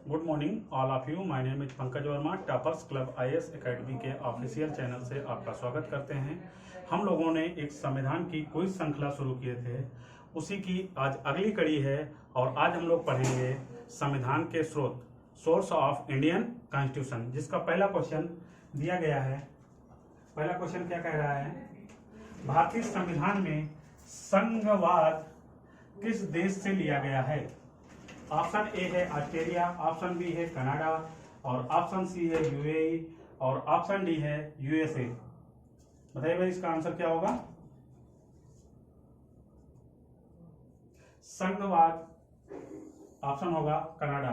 Good morning all of you. My name is Pankaj Verma. Toppers club IAS academy के official channel से आपका स्वागत करते हैं। हम लोगों ने एक संविधान की क्विज श्रृंखला शुरू किए थे, उसी की आज अगली कड़ी है और आज हम लोग पढ़ेंगे संविधान के स्रोत, सोर्स ऑफ इंडियन कॉन्स्टिट्यूशन, जिसका पहला क्वेश्चन दिया गया है। पहला क्वेश्चन क्या कह रहा है? भारतीय संविधान में संघवाद किस देश से लिया गया है? ऑप्शन ए है ऑस्ट्रेलिया, ऑप्शन बी है कनाडा और ऑप्शन सी है यूएई और ऑप्शन डी है यूएसए। बताइए भाई इसका आंसर क्या होगा? संघवाद ऑप्शन होगा कनाडा।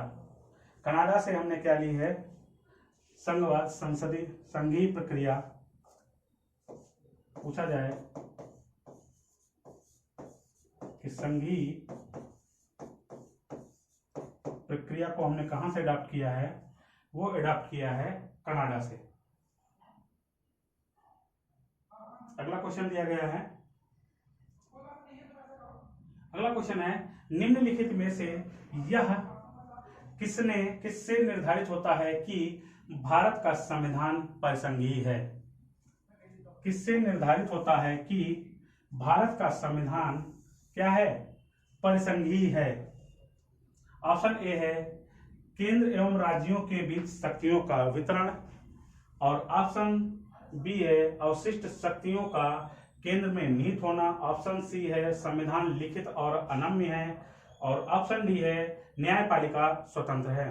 कनाडा से हमने क्या ली है? संघवाद, संसदीय संघीय प्रक्रिया। पूछा जाए कि संघीय प्रक्रिया को हमने कहां से अडॉप्ट किया है, वो अडॉप्ट किया है कनाडा से। अगला क्वेश्चन दिया गया है। अगला क्वेश्चन है, निम्नलिखित में से यह किससे निर्धारित होता है कि भारत का संविधान परिसंघीय है? किससे निर्धारित होता है कि भारत का संविधान क्या है? परिसंघीय है। ऑप्शन ए है केंद्र एवं राज्यों के बीच शक्तियों का वितरण और ऑप्शन बी है अवशिष्ट शक्तियों का केंद्र में निहित होना। ऑप्शन सी है संविधान लिखित और अनम्य है और ऑप्शन डी है न्यायपालिका स्वतंत्र है।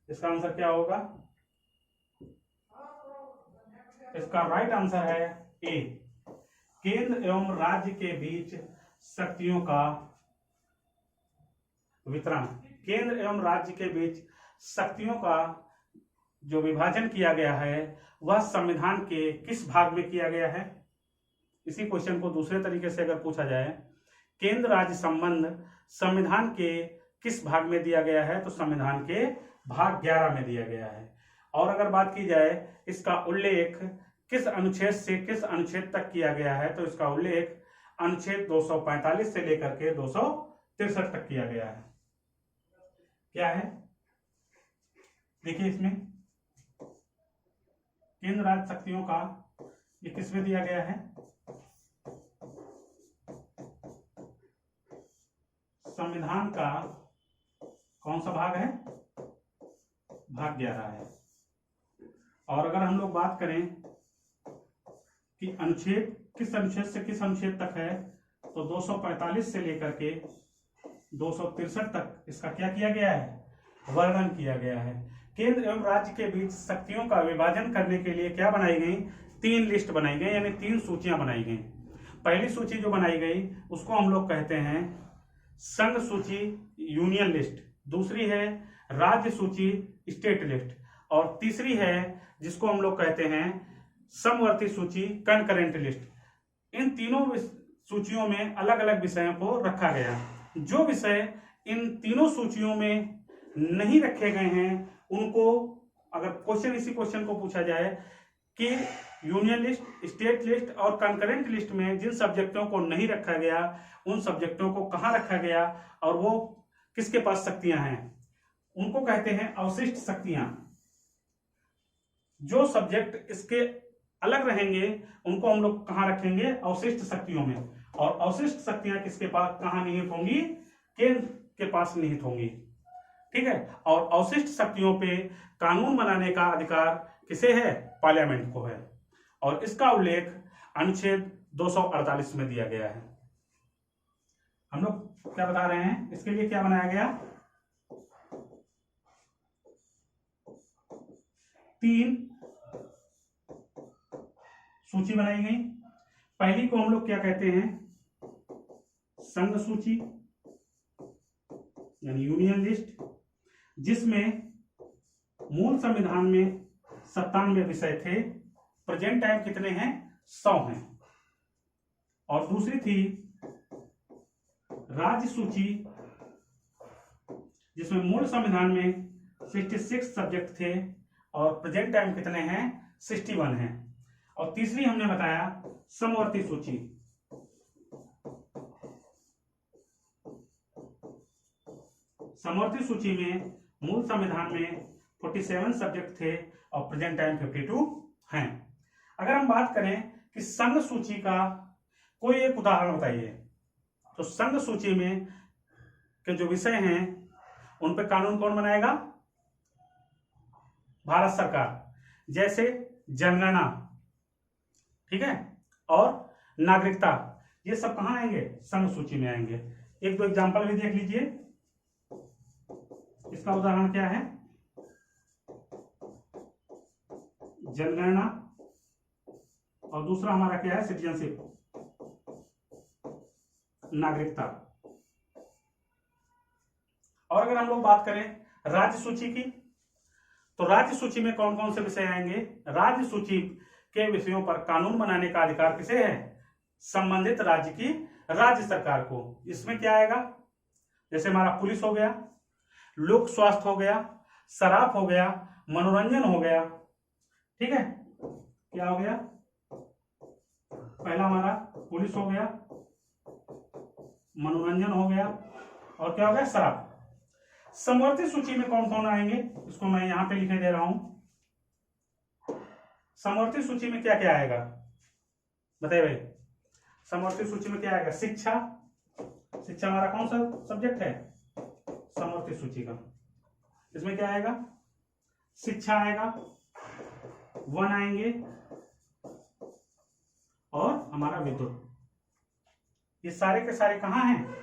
इसका आंसर क्या होगा? इसका राइट आंसर है ए, केंद्र एवं राज्य के बीच शक्तियों का वितरण। केंद्र एवं राज्य के बीच शक्तियों का जो विभाजन किया गया है वह संविधान के किस भाग में किया गया है? इसी क्वेश्चन को दूसरे तरीके से अगर पूछा जाए, केंद्र राज्य संबंध संविधान के किस भाग में दिया गया है, तो संविधान के भाग 11 में दिया गया है। और अगर बात की जाए इसका उल्लेख किस अनुच्छेद से किस अनुच्छेद तक किया गया है, तो इसका उल्लेख अनुच्छेद 245 से लेकर के 263 तक किया गया है। क्या है? देखिए इसमें केंद्र राज्य शक्तियों का ये किस में दिया गया है? संविधान का कौन सा भाग है? भाग 11 है। और अगर हम लोग बात करें कि अनुच्छेद किस अनुच्छेद से किस अनुच्छेद तक है, तो 245 से लेकर के 263 तक इसका क्या किया गया है? वर्णन किया गया है। केंद्र एवं राज्य के बीच शक्तियों का विभाजन करने के लिए क्या बनाई गई? 3 लिस्ट बनाई गई, यानी 3 सूचियां बनाई गई। पहली सूची जो बनाई गई उसको हम लोग कहते हैं संघ सूची, यूनियन लिस्ट। दूसरी है राज्य सूची, स्टेट लिस्ट। और तीसरी है जिसको हम लोग कहते हैं समवर्ती सूची, कंकरेंट लिस्ट। इन तीनों सूचियों में अलग अलग विषयों को रखा गया। जो विषय इन तीनों सूचियों में नहीं रखे गए हैं उनको, अगर इसी क्वेश्चन को पूछा जाए कि यूनियन लिस्ट, स्टेट लिस्ट और कंकरेंट लिस्ट में जिन सब्जेक्टों को नहीं रखा गया उन सब्जेक्टों को कहां रखा गया और वो किसके पास शक्तियां हैं, उनको कहते हैं अवशिष्ट शक्तियां। जो सब्जेक्ट इसके अलग रहेंगे उनको हम लोग कहां रखेंगे? अवशिष्ट शक्तियों में। और अवशिष्ट शक्तियां किसके पास कहां निहित होंगी? केंद्र के पास निहित होंगी। ठीक है। और अवशिष्ट शक्तियों पे कानून बनाने का अधिकार किसे है? पार्लियामेंट को है। और इसका उल्लेख अनुच्छेद 248 में दिया गया है। हम लोग क्या बता रहे हैं? इसके लिए क्या बनाया गया? 3 सूची बनाई गई। पहली को हम लोग क्या कहते हैं? संघ सूची यानी यूनियन लिस्ट, जिसमें मूल संविधान में 97 विषय थे, प्रेजेंट टाइम कितने हैं? 100 हैं। और दूसरी थी राज्य सूची, जिसमें मूल संविधान में 66 सब्जेक्ट थे और प्रेजेंट टाइम कितने हैं? 61 हैं। और तीसरी हमने बताया समवर्ती सूची, समवर्ती सूची में मूल संविधान में 47 सब्जेक्ट थे और प्रेजेंट टाइम 52 हैं। अगर हम बात करें कि संघ सूची का कोई एक उदाहरण बताइए, तो संघ सूची में के जो विषय हैं उन पर कानून कौन बनाएगा? भारत सरकार। जैसे जनगणना, ठीक है, और नागरिकता, ये सब कहां आएंगे? संघ सूची में आएंगे। एक दो एग्जांपल भी देख लीजिए। इसका उदाहरण क्या है? जनगणना, और दूसरा हमारा क्या है? सिटीजनशिप, नागरिकता। और अगर हम लोग बात करें राज्य सूची की, तो राज्य सूची में कौन कौन से विषय आएंगे? राज्य सूची के विषयों पर कानून बनाने का अधिकार किसे है? संबंधित राज्य की राज्य सरकार को। इसमें क्या आएगा? जैसे हमारा पुलिस हो गया, लोक स्वास्थ्य हो गया, शराब हो गया, मनोरंजन हो गया, ठीक है। क्या हो गया? पहला हमारा पुलिस हो गया, मनोरंजन हो गया, और क्या हो गया? शराब। समवर्ती सूची में कौन कौन आएंगे? इसको मैं यहां पे लिखे दे रहा हूं। समवर्ती सूची में क्या क्या आएगा बताइए भाई? समवर्ती सूची में क्या आएगा? शिक्षा। शिक्षा हमारा कौन सा सब्जेक्ट है समवर्ती सूची का? इसमें क्या आएगा? शिक्षा आएगा, वन आएंगे, और हमारा विद्युत। ये सारे के सारे कहां हैं?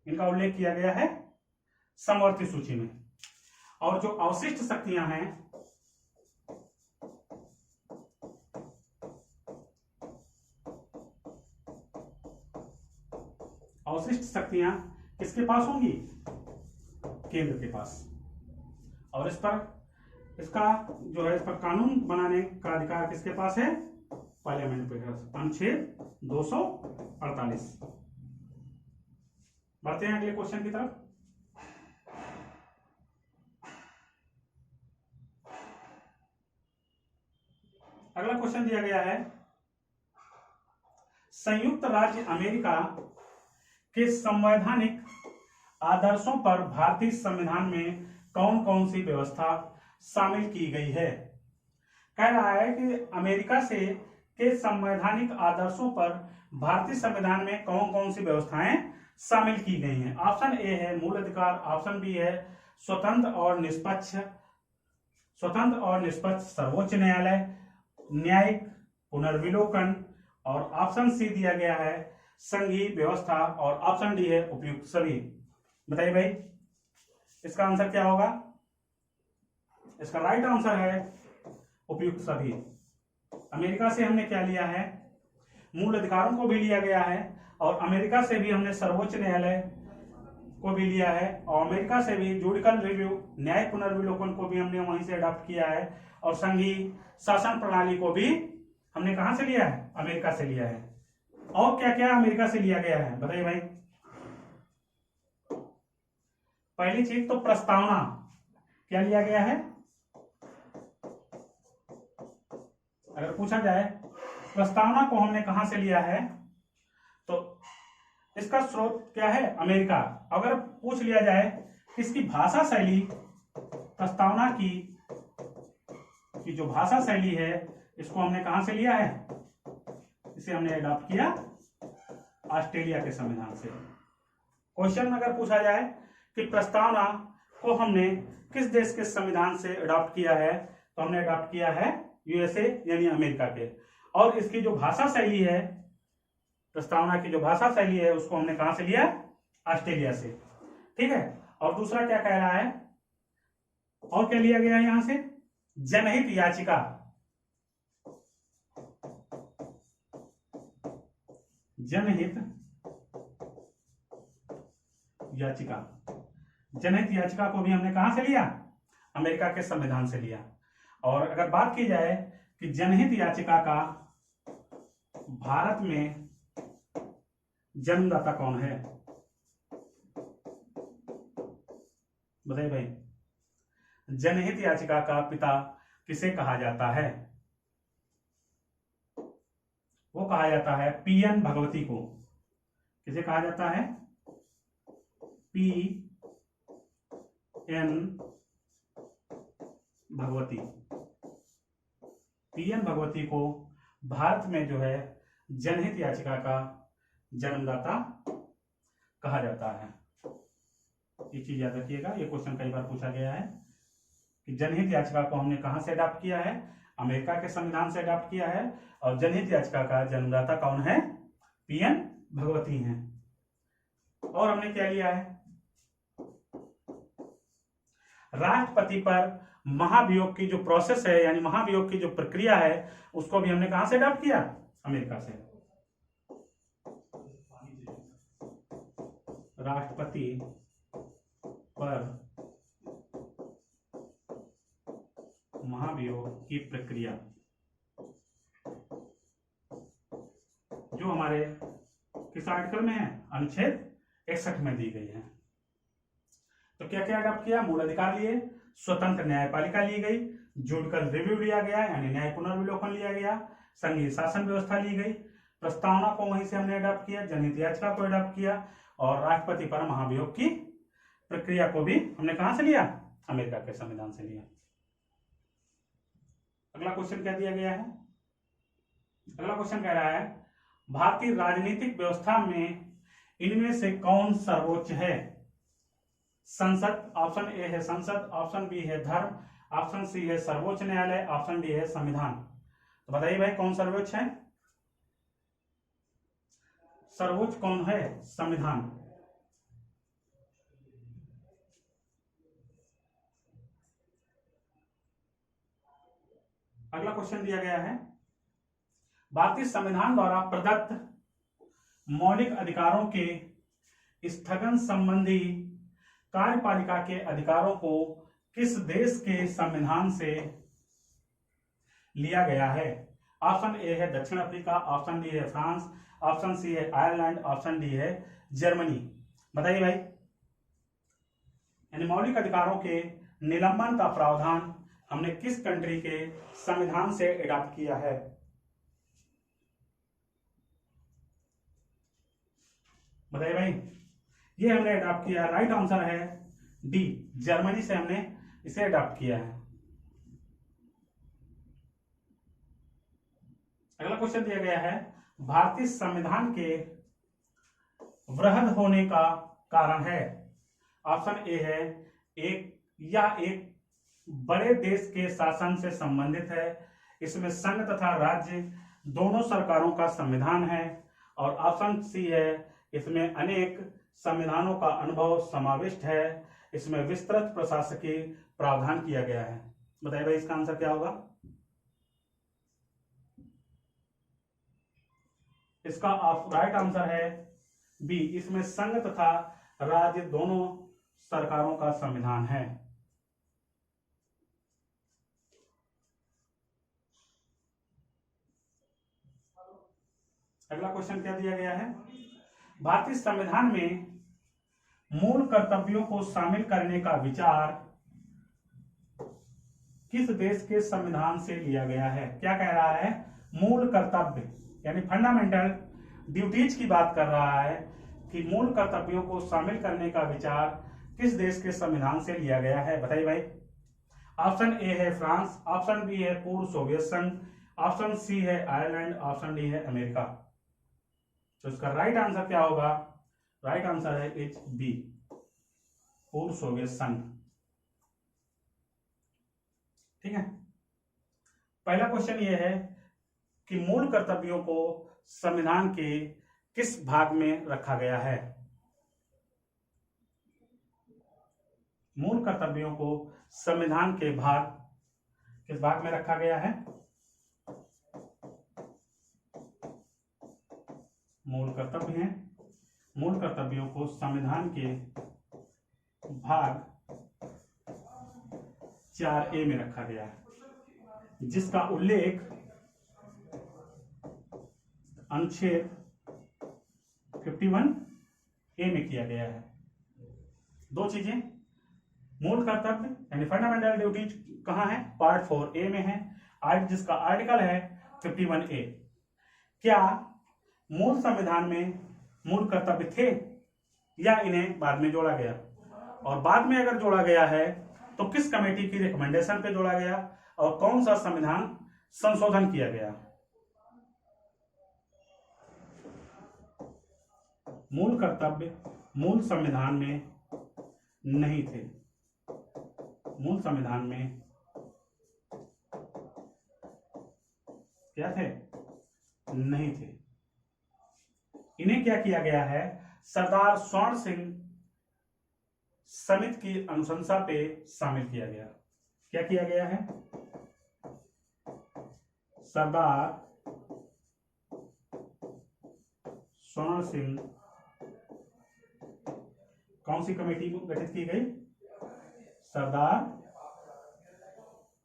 इनका उल्लेख किया गया है समवर्ती सूची में। और जो अवशिष्ट शक्तियां हैं, अवशिष्ट शक्तियां किसके पास होंगी? केंद्र के पास। और इस पर इसका जो है, इस पर कानून बनाने का अधिकार किसके पास है? पार्लियामेंट पे। अनुच्छेद 248। बढ़ते हैं अगले क्वेश्चन की तरफ। अगला क्वेश्चन दिया गया है, संयुक्त राज्य अमेरिका के संवैधानिक आदर्शों पर भारतीय संविधान में कौन कौन सी व्यवस्था शामिल की गई है? कह रहा है कि अमेरिका से के संवैधानिक आदर्शों पर भारतीय संविधान में कौन कौन सी व्यवस्थाएं शामिल की गई हैं। ऑप्शन ए है मूल अधिकार, ऑप्शन बी है स्वतंत्र और निष्पक्ष सर्वोच्च न्यायालय, न्यायिक पुनर्विलोकन, और ऑप्शन सी दिया गया है संघीय व्यवस्था, और ऑप्शन डी है उपयुक्त सभी। बताइए भाई, इसका आंसर क्या होगा? इसका राइट आंसर है उपयुक्त सभी। अमेरिका से हमने क्या लिया है? मूल अधिकारों को भी लिया गया है, और अमेरिका से भी हमने सर्वोच्च न्यायालय को भी लिया है, और अमेरिका से भी जुडिकल रिव्यू, न्याय पुनर्विलोकन को भी हमने वहीं से अडॉप्ट किया है, और संघीय शासन प्रणाली को भी हमने कहां से लिया है? अमेरिका से लिया है। और क्या क्या अमेरिका से लिया गया है बताइए भाई? पहली चीज तो प्रस्तावना, क्या लिया गया है? अगर पूछा जाए प्रस्तावना को हमने कहां से लिया है, तो इसका स्रोत क्या है? अमेरिका। अगर पूछ लिया जाए इसकी भाषा शैली, प्रस्तावना की जो भाषा शैली है, इसको हमने कहां से लिया है? इसे हमने अडॉप्ट किया ऑस्ट्रेलिया के संविधान से। क्वेश्चन अगर पूछा जाए कि प्रस्तावना को हमने किस देश के संविधान से अडॉप्ट किया है, तो हमने अडॉप्ट किया है यूएसए यानी अमेरिका के। और इसकी जो भाषा शैली है, प्रस्तावना की जो भाषा शैली है, उसको हमने कहां से लिया? ऑस्ट्रेलिया से। ठीक है। और दूसरा क्या कह रहा है, और क्या लिया गया है यहां से? जनहित याचिका। जनहित याचिका, जनहित याचिका को भी हमने कहां से लिया? अमेरिका के संविधान से लिया। और अगर बात की जाए कि जनहित याचिका का भारत में जन्मदाता कौन है, बताइए भाई? जनहित याचिका का पिता किसे कहा जाता है? वो कहा जाता है पीएन भगवती को। किसे कहा जाता है? P N Bhagwati, P N Bhagwati को भारत में जो है जनहित याचिका का जन्मदाता कहा जाता है। ये चीज याद रखिएगा, ये क्वेश्चन कई बार पूछा गया है कि जनहित याचिका को हमने कहां से अडॉप्ट किया है, अमेरिका के संविधान से अडॉप्ट किया है, और जनहित याचिका का जन्मदाता कौन है, पी एन भगवती हैं। और हमने क्या लिया है, राष्ट्रपति पर महाभियोग की जो प्रोसेस है, यानी महाभियोग की जो प्रक्रिया है, उसको भी हमने कहां से अडॉप्ट किया, अमेरिका से। राष्ट्रपति पर महाभियोग की प्रक्रिया जो हमारे किस आर्टिकल में है, अनुच्छेद 61 में दी गई है। तो क्या क्या अडॉप्ट किया, मूल अधिकार लिए, स्वतंत्र न्यायपालिका ली गई, जुडिकल रिव्यू लिया गया यानी न्याय पुनर्विलोकन लिया गया, संघीय शासन व्यवस्था ली गई, प्रस्तावना को वहीं से हमने अडॉप्ट किया, जनहित याचिका को अडॉप्ट किया, और राष्ट्रपति पर महाभियोग की प्रक्रिया को भी हमने कहां से लिया, अमेरिका के संविधान से लिया। अगला क्वेश्चन क्या दिया गया है, अगला क्वेश्चन कह रहा है भारतीय राजनीतिक व्यवस्था में इनमें से कौन सर्वोच्च है, संसद, ऑप्शन ए है संसद, ऑप्शन बी है धर्म, ऑप्शन सी है सर्वोच्च न्यायालय, ऑप्शन डी है संविधान। तो बताइए भाई कौन सर्वोच्च है, सर्वोच्च कौन है, संविधान। अगला क्वेश्चन दिया गया है भारतीय संविधान द्वारा प्रदत्त मौलिक अधिकारों के स्थगन संबंधी कार्यपालिका के अधिकारों को किस देश के संविधान से लिया गया है। ऑप्शन ए है दक्षिण अफ्रीका, ऑप्शन डी है फ्रांस, ऑप्शन सी है आयरलैंड, ऑप्शन डी है जर्मनी। बताइए भाई, यानी मौलिक अधिकारों के निलंबन का प्रावधान हमने किस कंट्री के संविधान से अडॉप्ट किया है। बताइए भाई, ये हमने अडॉप्ट किया, राइट आंसर है डी, जर्मनी से हमने इसे अडॉप्ट किया है। अगला क्वेश्चन दिया गया है भारतीय संविधान के वृहद होने का कारण है। ऑप्शन ए है एक बड़े देश के शासन से संबंधित है, इसमें संघ तथा राज्य दोनों सरकारों का संविधान है, और ऑप्शन सी है इसमें अनेक संविधानों का अनुभव समाविष्ट है, इसमें विस्तृत प्रशासकीय प्रावधान किया गया है। बताइए भाई इसका आंसर क्या होगा। इसका राइट आंसर है बी, इसमें संघ तथा राज्य दोनों सरकारों का संविधान है। अगला क्वेश्चन क्या दिया गया है भारतीय संविधान में मूल कर्तव्यों को शामिल करने का विचार किस देश के संविधान से लिया गया है। क्या कह रहा है, मूल कर्तव्य यानी फंडामेंटल ड्यूटीज की बात कर रहा है कि मूल कर्तव्यों को शामिल करने का विचार किस देश के संविधान से लिया गया है। बताइए भाई, ऑप्शन ए है फ्रांस, ऑप्शन बी है पूर्व सोवियत संघ, ऑप्शन सी है आयरलैंड, ऑप्शन डी है अमेरिका। तो इसका राइट आंसर क्या होगा, राइट आंसर है एच बी, पूर्व सोवियत संघ। ठीक है, पहला क्वेश्चन ये है कि मूल कर्तव्यों को संविधान के किस भाग में रखा गया है। मूल कर्तव्यों को संविधान के किस भाग में रखा गया है। मूल कर्तव्य हैं, मूल कर्तव्यों को संविधान के भाग 4A में रखा गया है, जिसका उल्लेख अनुच्छेद 51A में किया गया है। दो चीजें, मूल कर्तव्य यानी फंडामेंटल ड्यूटीज कहां है, पार्ट 4A में है, जिसका आर्टिकल है 51A। क्या मूल संविधान में मूल कर्तव्य थे या इन्हें बाद में जोड़ा गया। और बाद में अगर जोड़ा गया है तो किस कमेटी की रिकमेंडेशन पे जोड़ा गया और कौन सा संविधान संशोधन किया गया। मूल कर्तव्य मूल संविधान में नहीं थे, मूल संविधान में क्या थे, नहीं थे। इन्हें क्या किया गया है, सरदार स्वर्ण सिंह समिति की अनुशंसा पे शामिल किया गया। क्या किया गया है, सरदार स्वर्ण सिंह, कौन सी कमेटी गठित की गई, सरदार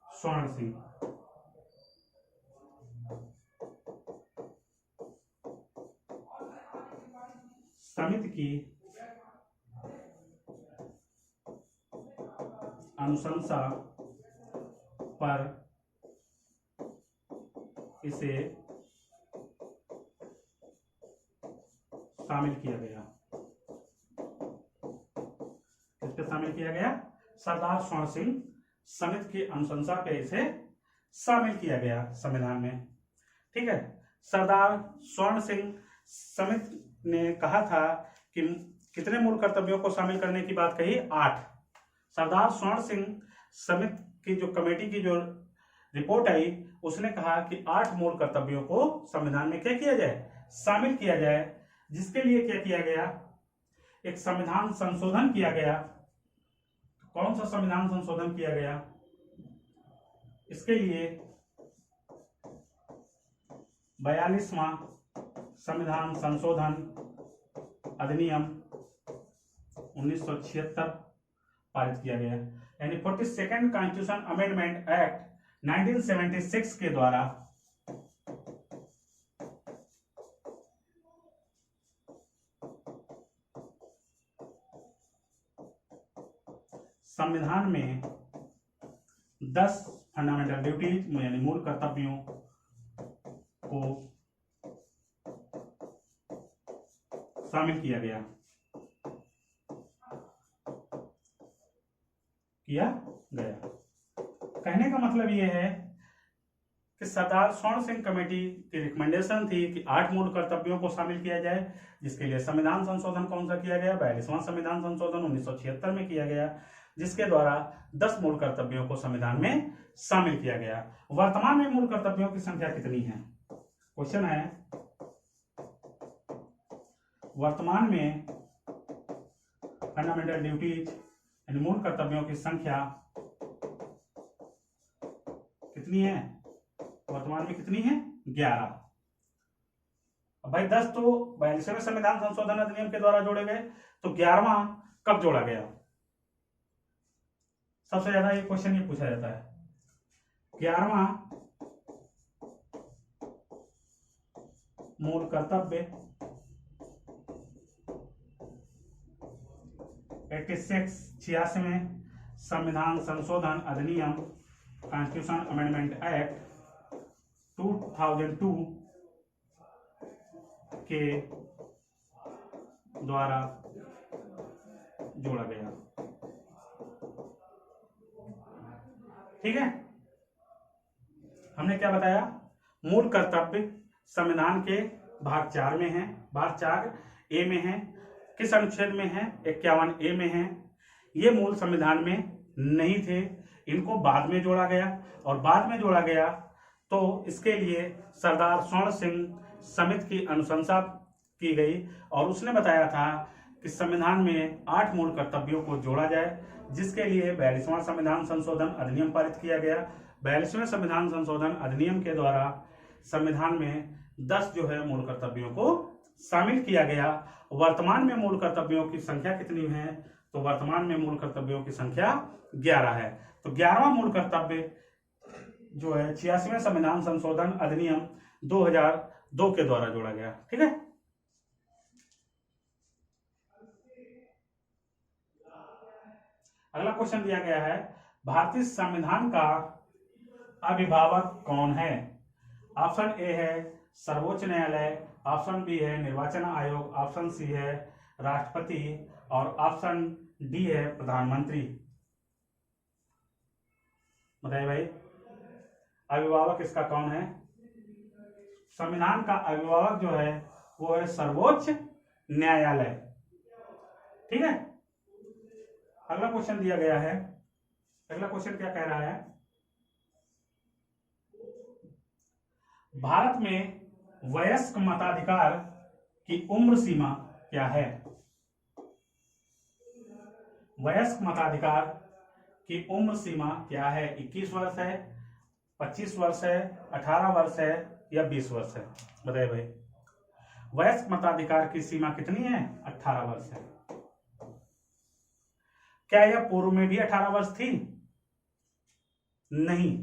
स्वर्ण सिंह समिति की अनुशंसा पर इसे शामिल किया गया। किस पे शामिल किया गया, सरदार स्वर्ण सिंह समिति की अनुशंसा पे इसे शामिल किया गया संविधान में। ठीक है, सरदार स्वर्ण सिंह समिति ने कहा था कि कितने मूल कर्तव्यों को शामिल करने की बात कही, 8। सरदार स्वर्ण सिंह समिति की जो कमेटी की जो रिपोर्ट आई उसने कहा कि 8 मूल कर्तव्यों को संविधान में क्या किया जाए, शामिल किया जाए, जिसके लिए क्या किया गया, एक संविधान संशोधन किया गया। कौन सा संविधान संशोधन किया गया, इसके लिए 42वां संविधान संशोधन अधिनियम 1976 पारित किया गया, यानी 42nd कॉन्स्टिट्यूशन अमेंडमेंट एक्ट 1976 के द्वारा संविधान में 10 फंडामेंटल ड्यूटीज यानी मूल कर्तव्यों को शामिल किया गया कहने का मतलब यह है कि सरदार स्वर्ण सिंह कमेटी की रिकमेंडेशन थी कि 8 मूल कर्तव्यों को शामिल किया जाए, जिसके लिए संविधान संशोधन कौन सा किया गया, 42वां संविधान संशोधन 1976 में किया गया, जिसके द्वारा 10 मूल कर्तव्यों को संविधान में शामिल किया गया। वर्तमान में मूल कर्तव्यों की संख्या कितनी है, क्वेश्चन है, वर्तमान में फंडामेंटल ड्यूटीज यानी मूल कर्तव्यों की संख्या कितनी है, वर्तमान में कितनी है, 11। अब भाई 10 तो 42वें संविधान संशोधन अधिनियम के द्वारा जोड़े गए, तो 11वां कब जोड़ा गया, सबसे ज्यादा ये क्वेश्चन ये पूछा जाता है। 11वां मूल कर्तव्य 86 में संविधान संशोधन अधिनियम कॉन्स्टिट्यूशन अमेंडमेंट एक्ट 2002 के द्वारा जोड़ा गया। ठीक है, हमने क्या बताया, मूल कर्तव्य संविधान के भाग 4 में है, भाग 4 ए में है, किस अनुच्छेद में है, 51 ए में है। ये मूल संविधान में नहीं थे, इनको बाद में जोड़ा गया, और बाद में जोड़ा गया तो इसके लिए सरदार स्वर्ण सिंह समिति की अनुशंसा की गई और उसने बताया था कि संविधान में 8 मूल कर्तव्यों को जोड़ा जाए, जिसके लिए 42वां संविधान संशोधन अधिनियम पारित किया गया। 42वें संविधान संशोधन अधिनियम के द्वारा संविधान में 10 जो है मूल कर्तव्यों को शामिल किया गया। वर्तमान में मूल कर्तव्यों की संख्या कितनी है, तो वर्तमान में मूल कर्तव्यों की संख्या 11 है। तो 11वां मूल कर्तव्य जो है 86वें संविधान संशोधन अधिनियम 2002 के द्वारा जोड़ा गया। ठीक है, अगला क्वेश्चन दिया गया है, भारतीय संविधान का अभिभावक कौन है। ऑप्शन ए है सर्वोच्च न्यायालय, ऑप्शन बी है निर्वाचन आयोग, ऑप्शन सी है राष्ट्रपति और ऑप्शन डी है प्रधानमंत्री। बताइए भाई, अभिभावक इसका कौन है? संविधान का अभिभावक जो है वो है सर्वोच्च न्यायालय। ठीक है, अगला क्वेश्चन दिया गया है। अगला क्वेश्चन क्या कह रहा है? भारत में वयस्क मताधिकार की उम्र सीमा क्या है? वयस्क मताधिकार की उम्र सीमा क्या है? 21 वर्ष है, 25 वर्ष है, 18 वर्ष है या 20 वर्ष है? बताइए भाई, वयस्क मताधिकार की सीमा कितनी है? 18 वर्ष है। क्या यह पूर्व में भी 18 वर्ष थी? नहीं,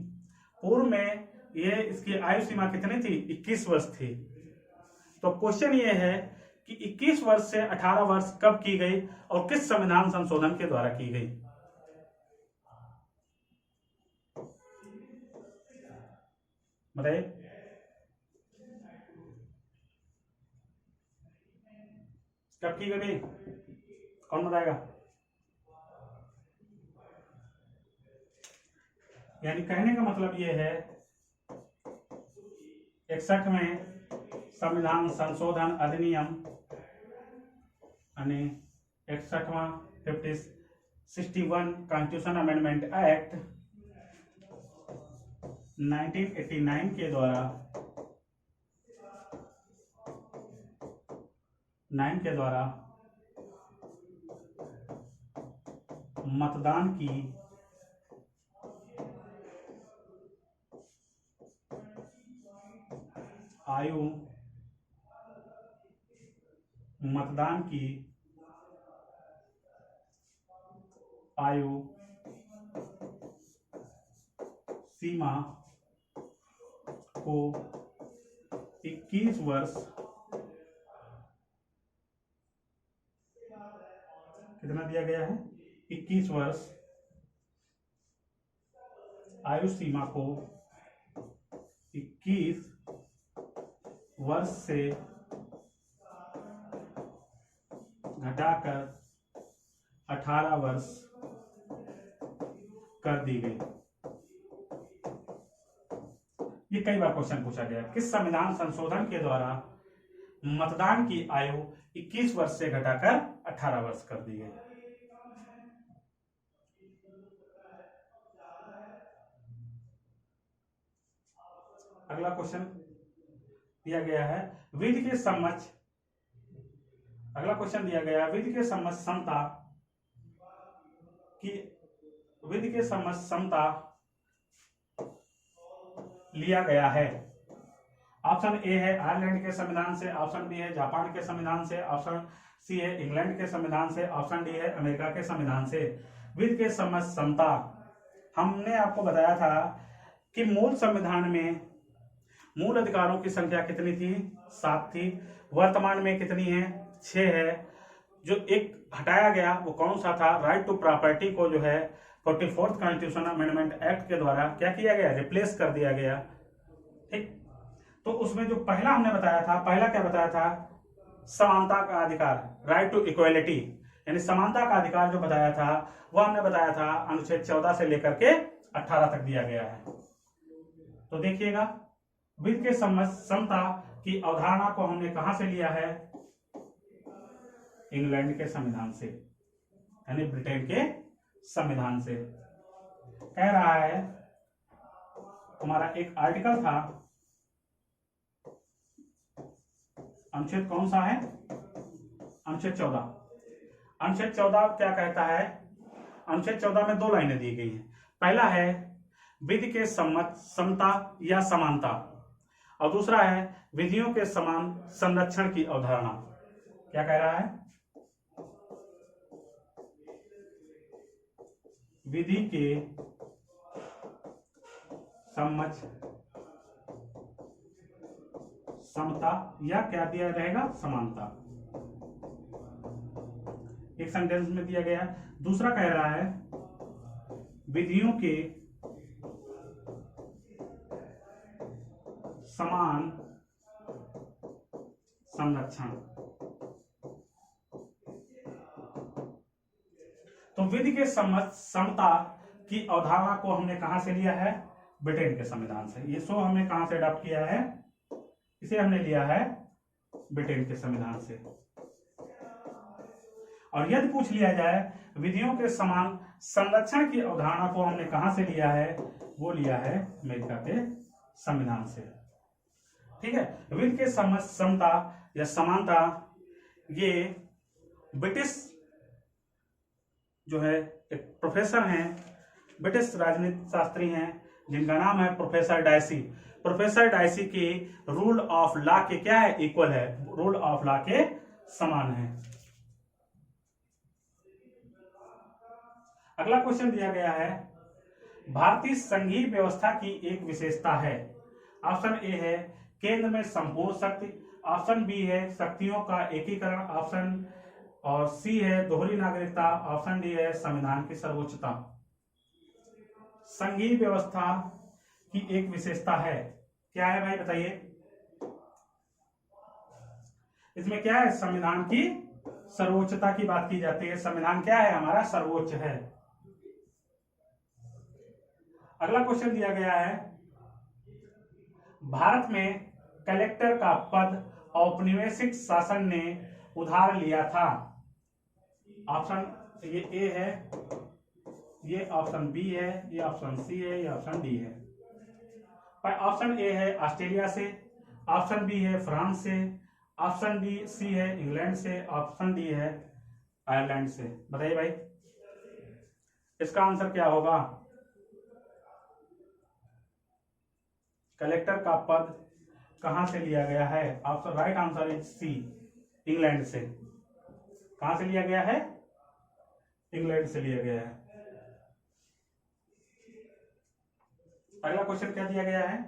पूर्व में ये इसकी आयु सीमा कितनी थी? 21 वर्ष थी। तो क्वेश्चन ये है कि 21 वर्ष से 18 वर्ष कब की गई और किस संविधान संशोधन के द्वारा की गई? बताइए, कब की गई? कौन बताएगा? यानी कहने का मतलब ये है 61वें संविधान संशोधन अधिनियम यानी 61वां 61 कॉन्स्टिट्यूशन अमेंडमेंट एक्ट 1989 के द्वारा मतदान की आयु सीमा को 21 वर्ष कितना दिया गया है? 21 वर्ष आयु सीमा को 21 वर्ष से घटाकर 18 वर्ष कर दी गई। ये कई बार क्वेश्चन पूछा गया, किस संविधान संशोधन के द्वारा मतदान की आयु 21 वर्ष से घटाकर 18 वर्ष कर दी गई? अगला क्वेश्चन दिया गया है विधि के समक्ष। अगला क्वेश्चन दिया गया विधि के समक्ष समता की विधि के समक्ष समता लिया गया है। ऑप्शन ए है आयरलैंड के संविधान से, ऑप्शन बी है जापान के संविधान से, ऑप्शन सी है इंग्लैंड के संविधान से, ऑप्शन डी है अमेरिका के संविधान से। विधि के समक्ष समता, हमने आपको बताया था कि मूल संविधान में मूल अधिकारों की संख्या कितनी थी? 7 थी। वर्तमान में कितनी है? 6 है। जो एक हटाया गया वो कौन सा था? राइट टू प्रॉपर्टी को जो है 44th कॉन्स्टिट्यूशन अमेंडमेंट एक्ट के द्वारा क्या किया गया? रिप्लेस कर दिया गया। ठीक, तो उसमें जो पहला हमने बताया था, पहला क्या बताया था? समानता का अधिकार, राइट टू इक्वालिटी, यानी समानता का अधिकार जो बताया था वह हमने बताया था अनुच्छेद 14 से लेकर के 18 तक दिया गया है। तो देखिएगा, विधि के समता की अवधारणा को हमने कहां से लिया है? इंग्लैंड के संविधान से, यानी ब्रिटेन के संविधान से। कह रहा है, हमारा एक आर्टिकल था, अनुच्छेद कौन सा है? अनुच्छेद 14। अनुच्छेद 14 क्या कहता है? अनुच्छेद 14 में 2 लाइनें दी गई हैं। पहला है विधि के सम्मत समता या समानता, और दूसरा है विधियों के समान संरक्षण की अवधारणा। क्या कह रहा है? विधि के समक्ष समता या क्या दिया रहेगा? समानता। एक सेंटेंस में दिया गया है। दूसरा कह रहा है विधियों के समान संरक्षण। तो विधि के समता की अवधारणा को हमने कहां से लिया है? ब्रिटेन के संविधान से। ये सो हमने कहां से अडॉप्ट किया है? इसे हमने लिया है ब्रिटेन के संविधान से। और यदि पूछ लिया जाए विधियों के समान संरक्षण की अवधारणा को हमने कहां से लिया है? वो लिया है अमेरिका के संविधान से। ठीक है, विधि के समता या समानता ये ब्रिटिश जो है एक प्रोफेसर हैं, ब्रिटिश राजनीति शास्त्री हैं जिनका नाम है प्रोफेसर डायसी। प्रोफेसर डायसी की रूल ऑफ लॉ के क्या है? इक्वल है, रूल ऑफ लॉ के समान है। अगला क्वेश्चन दिया गया है, भारतीय संघीय व्यवस्था की एक विशेषता है। ऑप्शन ए है केंद्र में संपूर्ण शक्ति, ऑप्शन बी है शक्तियों का एकीकरण, ऑप्शन और सी है दोहरी नागरिकता, ऑप्शन डी है संविधान की सर्वोच्चता। संघीय व्यवस्था की एक विशेषता है, क्या है भाई बताइए? इसमें क्या है? संविधान की सर्वोच्चता की बात की जाती है। संविधान क्या है? हमारा सर्वोच्च है। अगला क्वेश्चन दिया गया है, भारत में कलेक्टर का पद औपनिवेशिक शासन ने उधार लिया था। ऑप्शन ये ए है, ये ऑप्शन बी है, ये ऑप्शन सी है, ये ऑप्शन डी है। पर ऑप्शन ए है ऑस्ट्रेलिया से, ऑप्शन बी है फ्रांस से, ऑप्शन डी सी है इंग्लैंड से, ऑप्शन डी है आयरलैंड से। बताइए भाई इसका आंसर क्या होगा? कलेक्टर का पद कहां से लिया गया है? Option right answer is C, England से। कहां से लिया गया है? इंग्लैंड से लिया गया है। अगला क्वेश्चन क्या दिया गया है,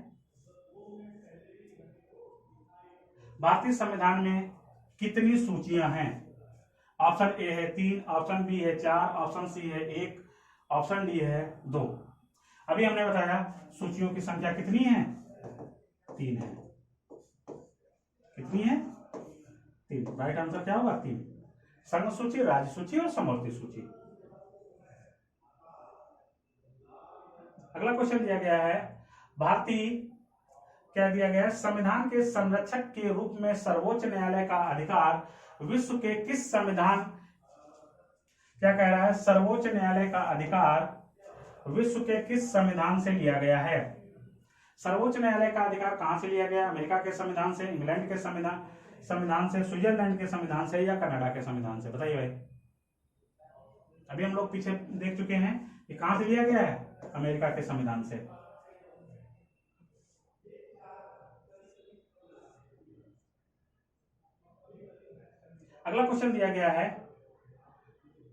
भारतीय संविधान में कितनी सूचियां हैं? ऑप्शन ए है 3, ऑप्शन बी है 4, ऑप्शन सी है 1, ऑप्शन डी है 2। अभी हमने बताया सूचियों की संख्या कितनी है? 3 है। कितनी है? 3। राइट आंसर क्या होगा? 3। संघ सूची, राज्य सूची और समवर्ती सूची। अगला क्वेश्चन दिया गया है, भारतीय क्या दिया गया है, संविधान के संरक्षक के रूप में सर्वोच्च न्यायालय का अधिकार विश्व के किस संविधान, क्या कह रहा है, सर्वोच्च न्यायालय का अधिकार विश्व के किस संविधान से लिया गया है? सर्वोच्च न्यायालय का अधिकार कहां से लिया गया? अमेरिका के संविधान से, इंग्लैंड के संविधान से, स्विट्जरलैंड के संविधान से या कनाडा के संविधान से? बताइए भाई। अभी हम लोग पीछे देख चुके हैं कि कहां से लिया गया है? अमेरिका के संविधान से। अगला क्वेश्चन दिया गया है,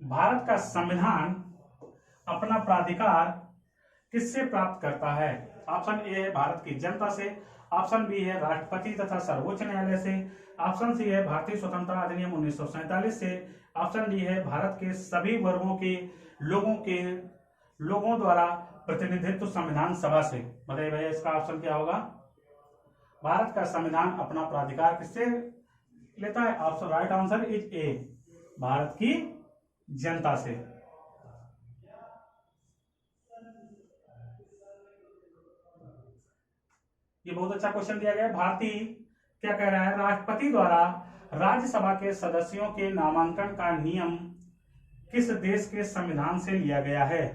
भारत का संविधान अपना प्राधिकार किससे प्राप्त करता है? ऑप्शन ए है भारत की जनता से, ऑप्शन बी है राष्ट्रपति तथा सर्वोच्च न्यायालय से, ऑप्शन सी है भारतीय स्वतंत्रता अधिनियम 1947 से, ऑप्शन डी है भारत के सभी वर्गों के लोगों द्वारा प्रतिनिधित्व संविधान सभा से। बताइए भैया इसका ऑप्शन क्या होगा? भारत का संविधान अपना प्राधिकार किससे लेता है? Option right answer is a, Bharat की जनता से। ये बहुत अच्छा क्वेश्चन दिया गया। भारतीय क्या कह रहा है, राष्ट्रपति द्वारा राज्यसभा के सदस्यों के नामांकन का नियम किस देश के संविधान से लिया गया है?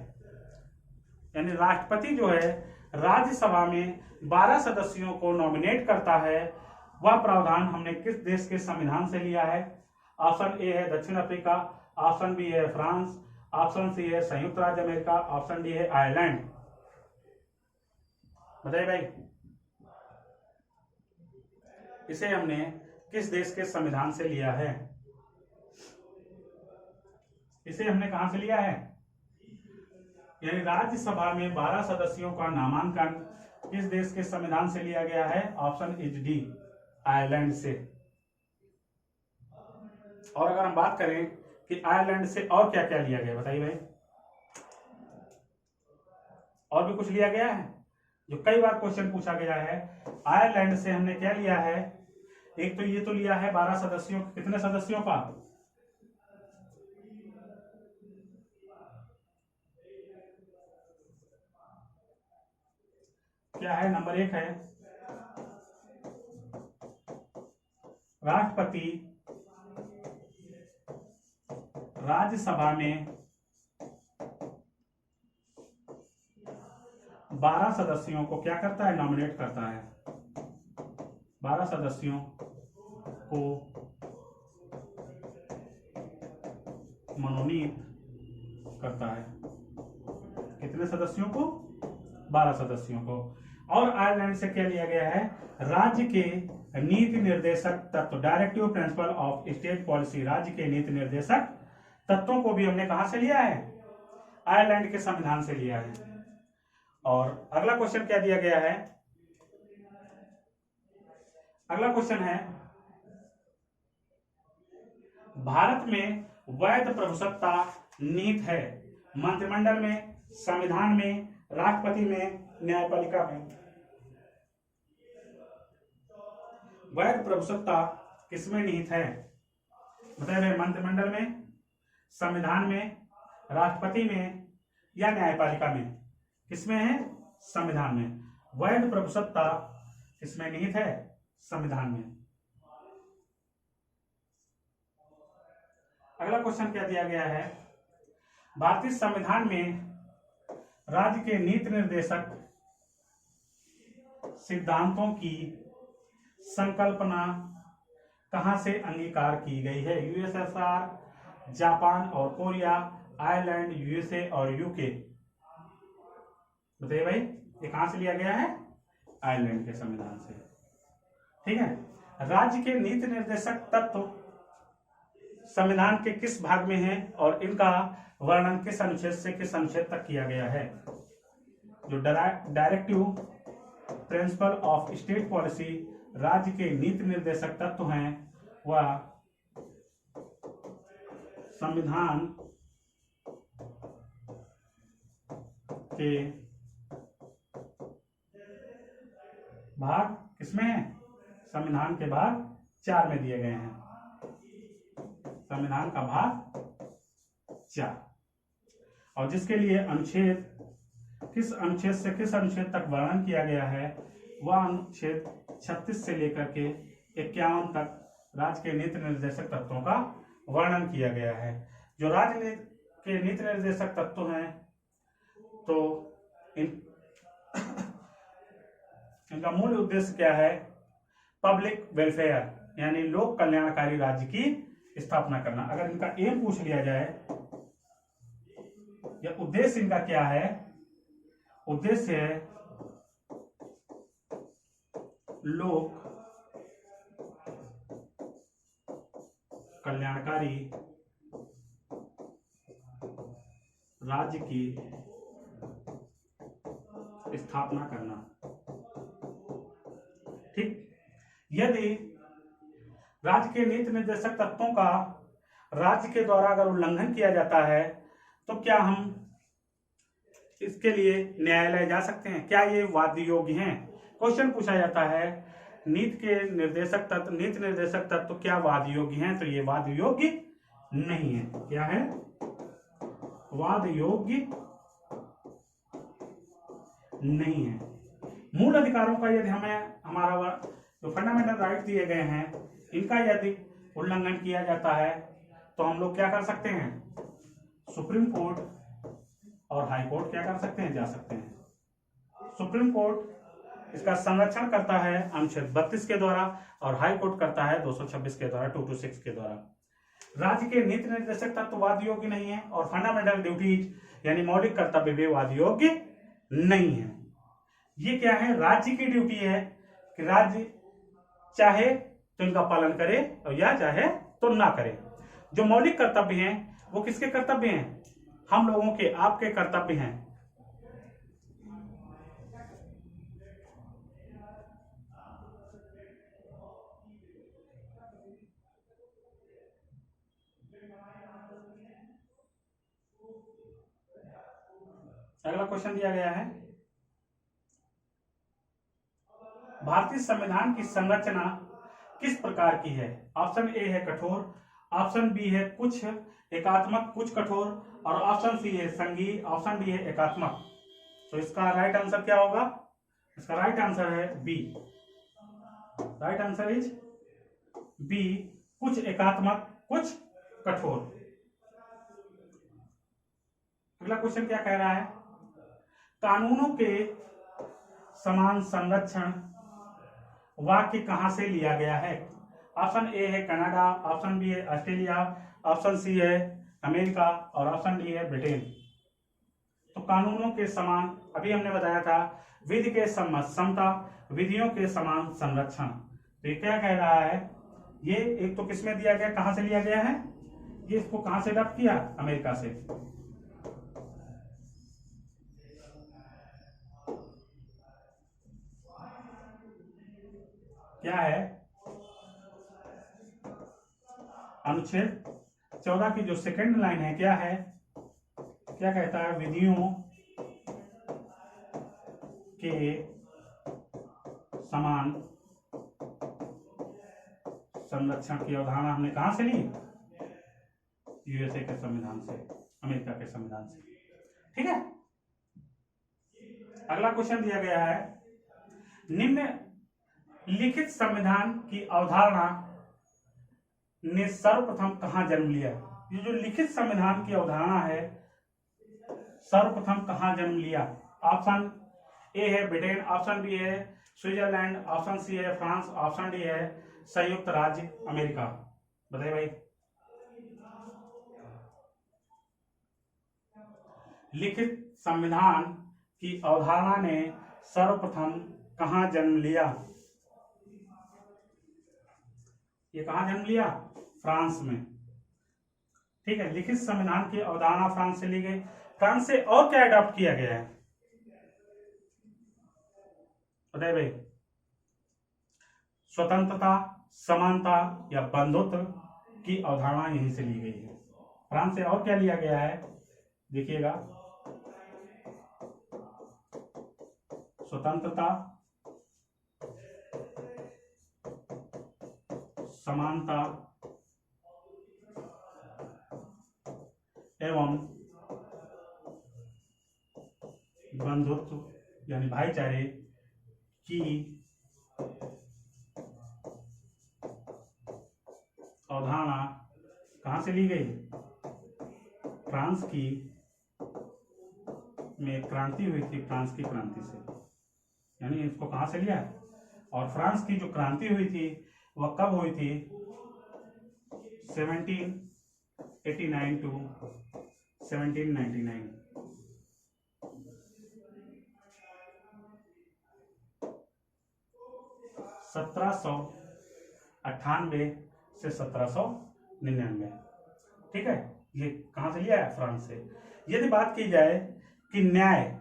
यानी राष्ट्रपति जो है राज्यसभा में 12 सदस्यों को नॉमिनेट करता है, वह प्रावधान हमने किस देश के संविधान से लिया है? ऑप्शन ए है दक्षिण अफ्रीका, ऑप्शन बी है फ्रांस, ऑप्शन सी है संयुक्त राज्य अमेरिका, ऑप्शन डी है आयरलैंड। बताइए भाई इसे हमने किस देश के संविधान से लिया है? इसे हमने कहां से लिया है? यानी राज्यसभा में 12 सदस्यों का नामांकन किस देश के संविधान से लिया गया है? ऑप्शन इज डी, आयरलैंड से। और अगर हम बात करें कि आयरलैंड से और क्या क्या लिया गया, बताइए भाई। और भी कुछ लिया गया है जो कई बार क्वेश्चन पूछा गया है। आयरलैंड से हमने क्या लिया है? एक तो ये तो लिया है 12 सदस्यों, कितने सदस्यों का? क्या है? नंबर 1 है राष्ट्रपति राज्यसभा में 12 सदस्यों को क्या करता है? नॉमिनेट करता है। 12 सदस्यों को मनोनीत करता है। कितने सदस्यों को? 12 सदस्यों को। और आयरलैंड से क्या लिया गया है? राज्य के नीति निर्देशक तत्व, directive principle of state policy, राज्य के नीति निर्देशक तत्वों को भी हमने कहां से लिया है? आयरलैंड के संविधान से लिया है। और अगला क्वेश्चन क्या दिया गया है? अगला क्वेश्चन है भारत में वैध प्रभुसत्ता निहित है मंत्रिमंडल में, संविधान में, राष्ट्रपति में, न्यायपालिका में। वैध प्रभुसत्ता किसमें निहित है? बताइए, मंत्रिमंडल में, संविधान में, राष्ट्रपति में या न्यायपालिका में? किसमें है? संविधान में। वैध प्रभुसत्ता किसमें निहित है? संविधान में। अगला क्वेश्चन क्या दिया गया है? भारतीय संविधान में राज्य के नीति निर्देशक सिद्धांतों की संकल्पना कहां से अंगीकार की गई है? यूएसएसआर, जापान और कोरिया, आयरलैंड, यूएसए और यूके। बताइए भाई, ये कहां से लिया गया है? आयरलैंड के संविधान से। ठीक है। राज्य के नीति निर्देशक तत्व संविधान के किस भाग में है और इनका वर्णन किस अनुच्छेद से किस अनुच्छेद तक किया गया है? जो directive principle of state policy, राज्य के नीति निर्देशक तत्व हैं, वह संविधान के भाग किसमें है? संविधान के भाग 4 में दिए गए हैं। संविधान का भाग 4, और जिसके लिए अनुच्छेद किस अनुच्छेद से किस अनुच्छेद तक वर्णन किया गया है? वह अनुच्छेद 36 से लेकर के 51 तक राज्य के नीति निर्देशक तत्वों का वर्णन किया गया है। जो राज्य के नीति निर्देशक तत्व हैं, तो इनका मूल उद्देश्य क्या है? पब्लिक वेलफेयर, यानी लोक कल्याणकारी राज्य की स्थापना करना। अगर इनका एम पूछ लिया जाए या उद्देश्य इनका क्या है? उद्देश्य है लोक कल्याणकारी राज्य की स्थापना करना। ठीक। यदि राज्य के नीति निर्देशक तत्वों का राज्य के द्वारा अगर उल्लंघन किया जाता है, तो क्या हम इसके लिए न्यायालय जा सकते हैं? क्या ये वाद योग्य हैं? क्वेश्चन पूछा जाता है, नीति निर्देशक तत्व क्या वाद योग्य हैं? तो ये वाद योग्य नहीं है। क्या है? वाद योग्य नहीं है। मूल अधिकारों का यदि हमारा जो फंडामेंटल राइट दिए गए हैं, इनका यदि उल्लंघन किया जाता है, तो हम लोग क्या कर सकते हैं? सुप्रीम कोर्ट और हाई कोर्ट क्या कर सकते हैं? जा सकते हैं। सुप्रीम कोर्ट इसका संरक्षण करता है अनुच्छेद 32 के द्वारा, और हाई कोर्ट करता है 226 के द्वारा, 226 के द्वारा। राज्य के नीति निर्देशक तत्व वाद योग्य नहीं है, और फंडामेंटल ड्यूटीज यानी मौलिक कर्तव्य भी वाद योग्य नहीं है। ये क्या है? राज्य की ड्यूटी है कि राज्य चाहे तो इनका पालन करे और या चाहे तो ना करे। जो मौलिक कर्तव्य हैं, वो किसके कर्तव्य हैं? हम लोगों के, आपके कर्तव्य हैं। अगला क्वेश्चन दिया गया है, भारतीय संविधान की संरचना किस प्रकार की है? ऑप्शन ए है कठोर, ऑप्शन बी है कुछ एकात्मक कुछ कठोर, और ऑप्शन सी है संघीय, ऑप्शन डी है एकात्मक। तो इसका राइट आंसर क्या होगा? इसका राइट आंसर है B. Right answer is B, कुछ एकात्मक कुछ कठोर। अगला क्वेश्चन क्या कह रहा है, कानूनों के समान संरक्षण वाक्य कहां से लिया गया है? ऑप्शन ए है कनाडा, ऑप्शन बी है ऑस्ट्रेलिया, ऑप्शन सी है अमेरिका और ऑप्शन डी है ब्रिटेन। तो कानूनों के समान, अभी हमने बताया था विधि के समता, विधियों के समान संरक्षण। तो ये क्या कह रहा है, ये एक तो किसमें दिया गया, कहां से लिया गया है, ये इसको कहां से अडॉप्ट किया, अमेरिका से। क्या है, अनुच्छेद 14 की जो सेकंड लाइन है क्या है, क्या कहता है, विधियों के समान संरक्षण की अवधारणा हमने कहां से ली, यूएसए के संविधान से, अमेरिका के संविधान से। ठीक है, अगला क्वेश्चन दिया गया है, निम्न लिखित संविधान की अवधारणा ने सर्वप्रथम कहां जन्म लिया? ये जो लिखित संविधान की अवधारणा है सर्वप्रथम कहां जन्म लिया? ऑप्शन ए है ब्रिटेन, ऑप्शन बी है स्विट्जरलैंड, ऑप्शन सी है फ्रांस, ऑप्शन डी है संयुक्त राज्य अमेरिका। बताइए भाई, लिखित संविधान की अवधारणा ने सर्वप्रथम कहां जन्म लिया? ये कहां जन्म लिया? फ्रांस में। ठीक है, लिखित संविधान की अवधारणा फ्रांस से ली गई। फ्रांस से और क्या अडॉप्ट किया गया है बताइए भाई? स्वतंत्रता, समानता या बंधुत्व की अवधारणा यहीं से ली गई है। फ्रांस से और क्या लिया गया है, देखिएगा, स्वतंत्रता, समानता एवं बंधुत्व यानी भाईचारे की अवधारणा कहां से ली गई? फ्रांस की में क्रांति हुई थी, फ्रांस की क्रांति से, यानी इसको कहां से लिया? और फ्रांस की जो क्रांति हुई थी वह कब हुई थी? 1789 टू 1799। 1798 से 1799। ठीक है, ये कहां से लिया है? फ्रांस से। यदि बात की जाए कि न्याय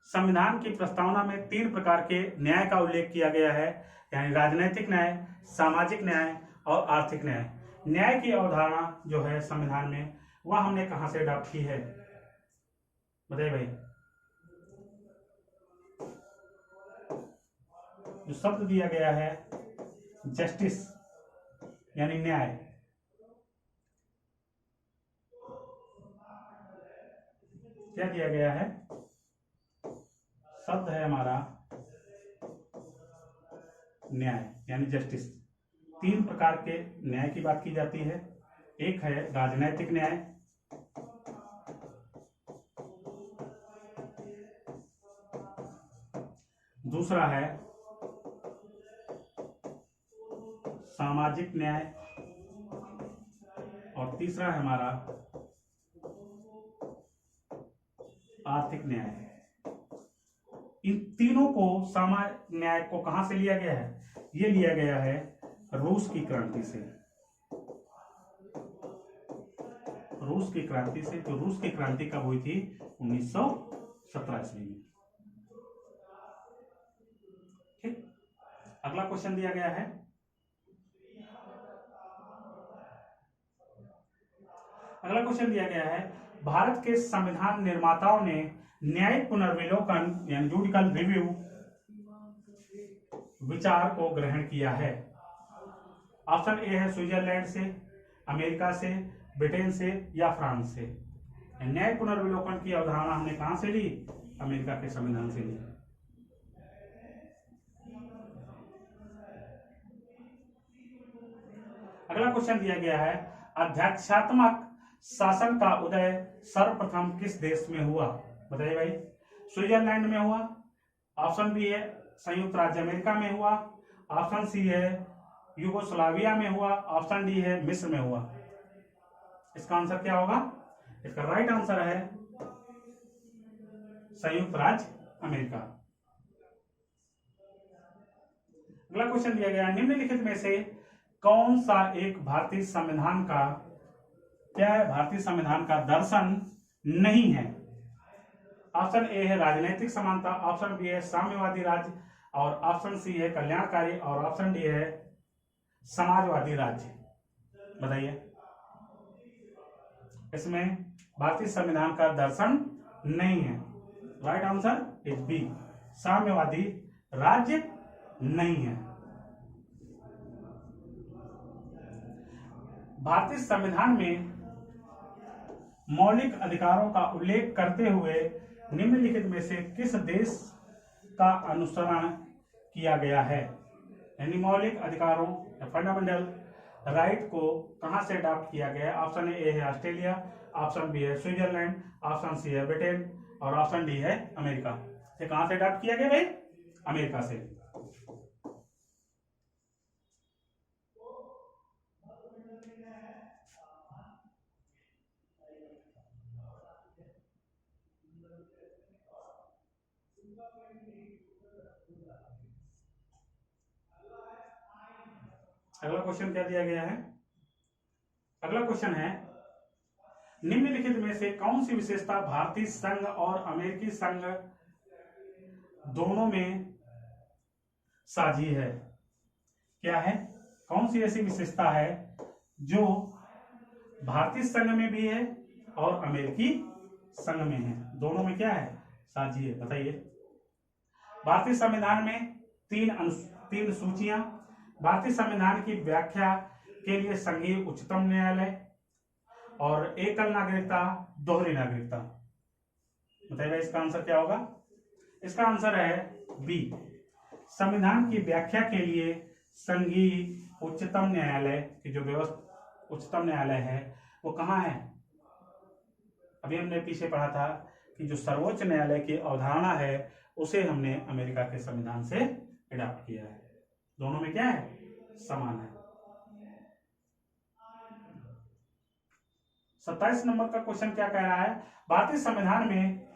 संविधान की प्रस्तावना में 3 प्रकार के न्याय का उल्लेख किया गया है, यानी राजनीतिक न्याय, सामाजिक न्याय और आर्थिक न्याय। न्याय की अवधारणा जो है संविधान में, वह हमने कहां से अडॉप्ट की है बताइए भाई? जो शब्द दिया गया है जस्टिस यानी न्याय, क्या दिया गया है? शब्द है हमारा न्याय यानी जस्टिस। 3 प्रकार के न्याय की बात की जाती है। एक है राजनैतिक न्याय, दूसरा है सामाजिक न्याय और तीसरा है हमारा आर्थिक न्याय। इन तीनों को सामाजिक न्याय को कहां से लिया गया है? ये लिया गया है रूस की क्रांति से। रूस की क्रांति से। तो रूस की क्रांति कब हुई थी? 1917 ईस्वी में। ठीक, अगला क्वेश्चन दिया गया है, अगला क्वेश्चन दिया गया है, भारत के संविधान निर्माताओं ने न्यायिक पुनर्विलोकन यानी जुडिकल रिव्यू विचार को ग्रहण किया है। ऑप्शन ए है स्विट्जरलैंड से, अमेरिका से, ब्रिटेन से या फ्रांस से। न्याय पुनर्विलोकन की अवधारणा हमने कहां से ली? अमेरिका के संविधान से ली। अगला क्वेश्चन दिया गया है, अध्यक्षात्मक शासन का उदय सर्वप्रथम किस देश में हुआ? बताइए भाई। स्विट्जरलैंड में हुआ, ऑप्शन बी है संयुक्त राज्य अमेरिका में हुआ, ऑप्शन सी है यूगोस्लाविया में हुआ, ऑप्शन डी है मिस्र में हुआ। इसका आंसर क्या होगा? इसका राइट आंसर है संयुक्त राज्य अमेरिका। अगला क्वेश्चन दिया गया, निम्नलिखित में से कौन सा एक भारतीय संविधान का क्या है? भारतीय संविधान का दर्शन नहीं है। ऑप्शन ए है राजनीतिक समानता, ऑप्शन बी है साम्यवादी राज्य, और ऑप्शन सी है कल्याणकारी, और ऑप्शन डी है समाजवादी राज्य। बताइए। इसमें भारतीय संविधान का दर्शन नहीं है। राइट आंसर इज बी, साम्यवादी राज्य नहीं है। भारतीय संविधान में मौलिक अधिकारों का उल्लेख करते हुए निम्नलिखित में से किस देश का अनुसरण किया गया है? यानी मौलिक अधिकारों फंडामेंटल राइट को कहां से अडॉप्ट किया गया है? ऑप्शन ए है ऑस्ट्रेलिया, ऑप्शन बी है स्विट्जरलैंड, ऑप्शन सी है ब्रिटेन, और ऑप्शन डी है अमेरिका। ये कहां से अडॉप्ट किया गया भाई? अमेरिका से। अगला क्वेश्चन क्या दिया गया है? अगला क्वेश्चन है, निम्नलिखित में से कौन सी विशेषता भारतीय संघ और अमेरिकी संघ दोनों में साझी है? क्या है? कौन सी ऐसी विशेषता है जो भारतीय संघ में भी है और अमेरिकी संघ में है? दोनों में क्या है? साझी है। बताइए। भारतीय संविधान में तीन सूचियां, भारतीय संविधान की व्याख्या के लिए संघीय उच्चतम न्यायालय, और एकल नागरिकता, दोहरी नागरिकता। बताइए इसका आंसर क्या होगा? इसका आंसर है बी, संविधान की व्याख्या के लिए संघीय उच्चतम न्यायालय की जो व्यवस्था उच्चतम न्यायालय है वो कहाँ है? अभी हमने पीछे पढ़ा था कि जो सर्वोच्च न्यायालय की अवधारणा है उसे हमने अमेरिका के संविधान से अडॉप्ट किया है। दोनों में क्या है? समान है। 27 नंबर का क्वेश्चन क्या कह रहा है? भारतीय संविधान में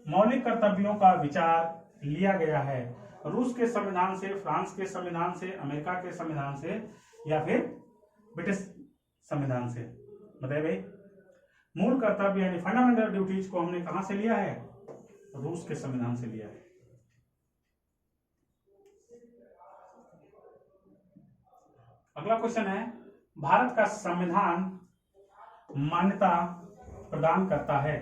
मौलिक कर्तव्यों का विचार लिया गया है रूस के संविधान से, फ्रांस के संविधान से, अमेरिका के संविधान से, या फिर ब्रिटिश संविधान से? बताइए भाई। मूल कर्तव्य यानी फंडामेंटल ड्यूटीज को हमने कहां से लिया है? रूस के संविधान से लिया है। अगला क्वेश्चन है, भारत का संविधान मान्यता प्रदान करता है।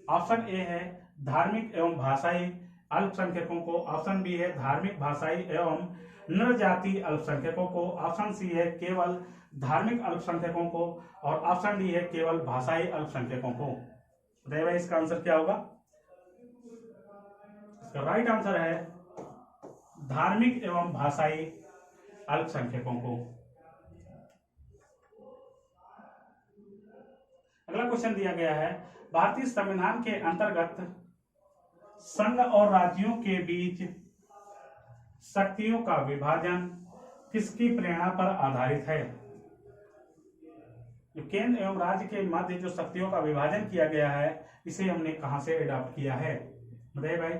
ऑप्शन ए है धार्मिक एवं भाषाई अल्पसंख्यकों को, ऑप्शन बी है धार्मिक, भाषाई एवं नरजाति अल्पसंख्यकों को, ऑप्शन सी है केवल धार्मिक अल्पसंख्यकों को, और ऑप्शन डी है केवल भाषाई अल्पसंख्यकों को। बताइए भाई इसका आंसर क्या होगा? इसका राइट आंसर है धार्मिक एवं भाषाई अल्पसंख्यकों को। अगला क्वेश्चन दिया गया है, भारतीय संविधान के अंतर्गत संघ और राज्यों के बीच शक्तियों का विभाजन किसकी प्रेरणा पर आधारित है? जो केंद्र एवं राज्य के मध्य जो शक्तियों का विभाजन किया गया है इसे हमने कहां से अडॉप्ट किया है? बताइए भाई।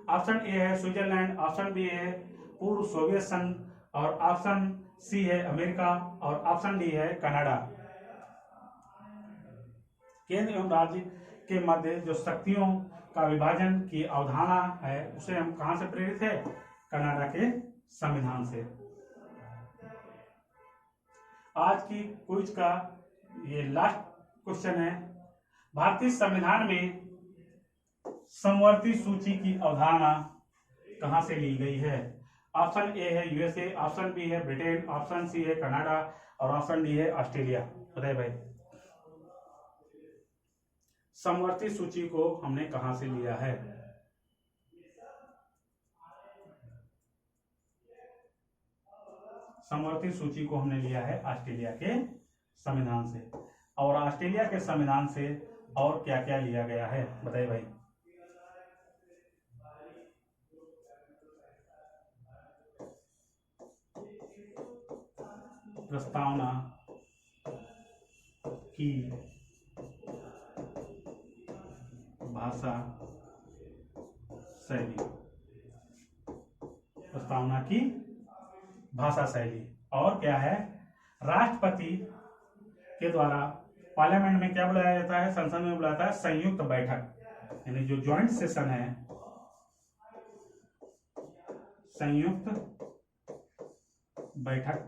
ऑप्शन ए है स्विट्जरलैंड, ऑप्शन बी है पूर्व सोवियत संघ, और ऑप्शन सी है अमेरिका, और ऑप्शन डी है कनाडा। केंद्र एवं राज्य के मध्य जो शक्तियों का विभाजन की अवधारणा है उसे हम कहां से प्रेरित है? कनाडा के संविधान से। आज की क्विज का ये लास्ट क्वेश्चन है, भारतीय संविधान में समवर्ती सूची की अवधारणा कहां से ली गई है? ऑप्शन ए है यूएसए, ऑप्शन बी है ब्रिटेन, ऑप्शन सी है कनाडा, और ऑप्शन डी है ऑस्ट्रेलिया। बताइए भाई। समवर्ती सूची को हमने कहां से लिया है? समवर्ती सूची को हमने लिया है ऑस्ट्रेलिया के संविधान से। और ऑस्ट्रेलिया के संविधान से और क्या क्या लिया गया है बताइए भाई। प्रस्तावना की भाषा शैली, प्रस्तावना की भाषा शैली। और क्या है, राष्ट्रपति के द्वारा पार्लियामेंट में क्या बुलाया जाता है, संसद में बुलाया जाता है संयुक्त बैठक, यानी जो ज्वाइंट सेशन है, संयुक्त बैठक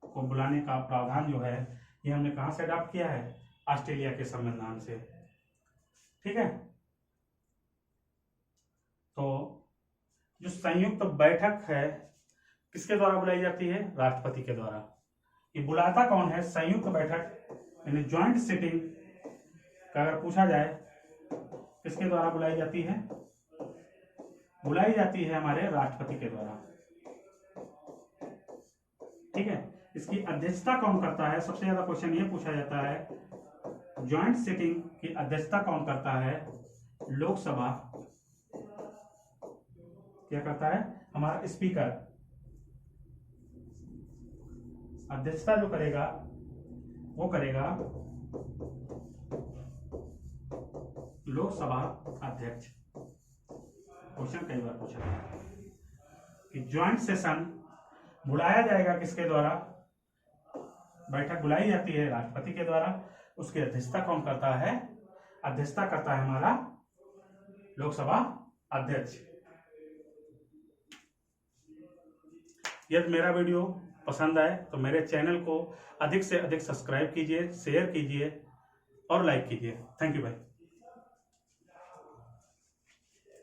को बुलाने का प्रावधान जो है ये हमने कहां से अडॉप्ट किया है? ऑस्ट्रेलिया के संविधान से। ठीक है, तो जो संयुक्त बैठक है किसके द्वारा बुलाई जाती है? राष्ट्रपति के द्वारा। ये बुलाता कौन है? संयुक्त बैठक यानी ज्वाइंट सिटिंग का अगर पूछा जाए किसके द्वारा बुलाई जाती है? बुलाई जाती है हमारे राष्ट्रपति के द्वारा। ठीक है, इसकी अध्यक्षता कौन करता है? सबसे ज्यादा क्वेश्चन ये पूछा जाता है, ज्वाइंट सिटिंग की अध्यक्षता कौन करता है? लोकसभा क्या करता है? हमारा स्पीकर। अध्यक्षता जो करेगा वो करेगा लोकसभा अध्यक्ष। क्वेश्चन कई बार पूछा गया कि ज्वाइंट सेशन बुलाया जाएगा किसके द्वारा? बैठक बुलाई जाती है राष्ट्रपति के द्वारा। उसकी अध्यक्षता कौन करता है? अध्यक्षता करता है हमारा लोकसभा अध्यक्ष। यदि मेरा वीडियो पसंद आए तो मेरे चैनल को अधिक से अधिक सब्सक्राइब कीजिए, शेयर कीजिए और लाइक कीजिए। थैंक यू भाई।